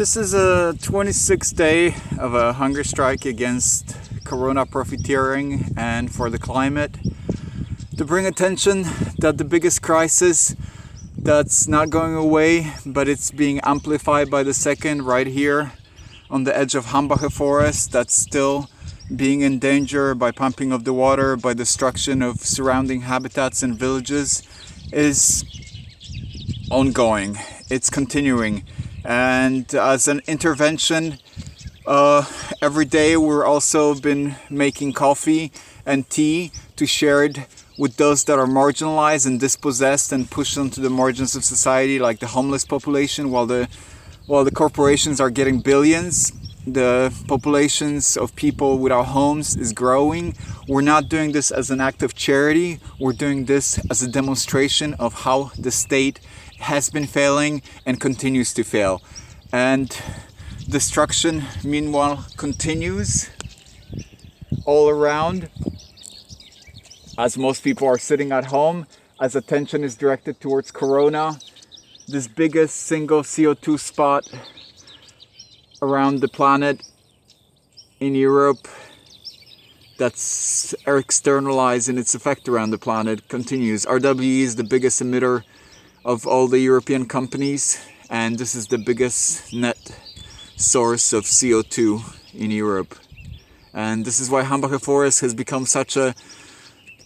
This is a 26th day of a hunger strike against Corona profiteering and for the climate, to bring attention that the biggest crisis that's not going away, but it's being amplified by the second right here on the edge of Hambach forest, that's still being in danger by pumping of the water, by destruction of surrounding habitats and villages, is ongoing. It's continuing. And as an intervention, every day we're also been making coffee and tea to share it with those that are marginalized and dispossessed and pushed onto the margins of society, like the homeless population. While the corporations are getting billions, the populations of people without homes is growing. We're not doing this as an act of charity. We're doing this as a demonstration of how the state has been failing and continues to fail. And destruction, meanwhile, continues all around, as most people are sitting at home, as attention is directed towards Corona, this biggest single CO2 spot around the planet in Europe that's externalized in its effect around the planet continues. RWE is the biggest emitter of all the European companies, and this is the biggest net source of CO2 in Europe. And this is why Hambach forest has become such a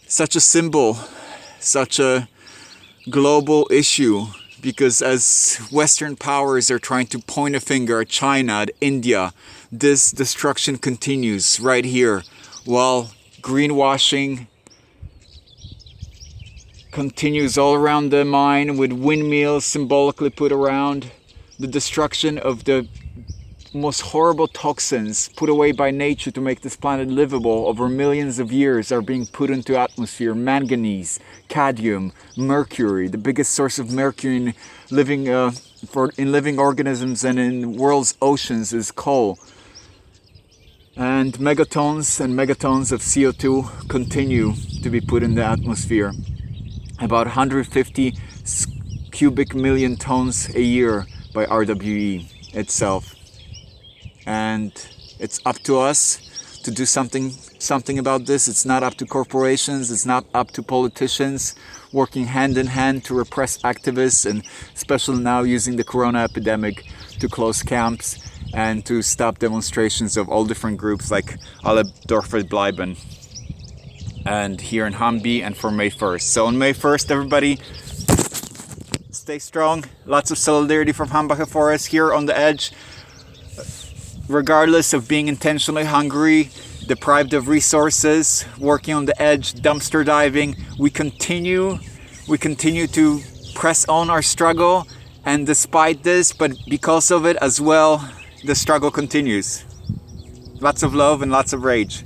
symbol, such a global issue, because as Western powers are trying to point a finger at China, at India, this destruction continues right here, while greenwashing continues all around the mine, with windmills symbolically put around. The destruction of the most horrible toxins put away by nature to make this planet livable over millions of years are being put into atmosphere. Manganese, cadmium, mercury, the biggest source of mercury in living organisms and in the world's oceans is coal. And megatons of CO2 continue to be put in the atmosphere. About 150 cubic million tons a year by RWE itself. And it's up to us to do something about this. It's not up to corporations, it's not up to politicians working hand in hand to repress activists, and especially now using the Corona epidemic to close camps and to stop demonstrations of all different groups like Alle Dörfer bleiben, and here in Hambi, and for May 1st. So on May 1st, everybody, stay strong. Lots of solidarity from Hambach forest here on the edge. Regardless of being intentionally hungry, deprived of resources, working on the edge, dumpster diving, we continue to press on our struggle. And despite this, but because of it as well, the struggle continues. Lots of love and lots of rage.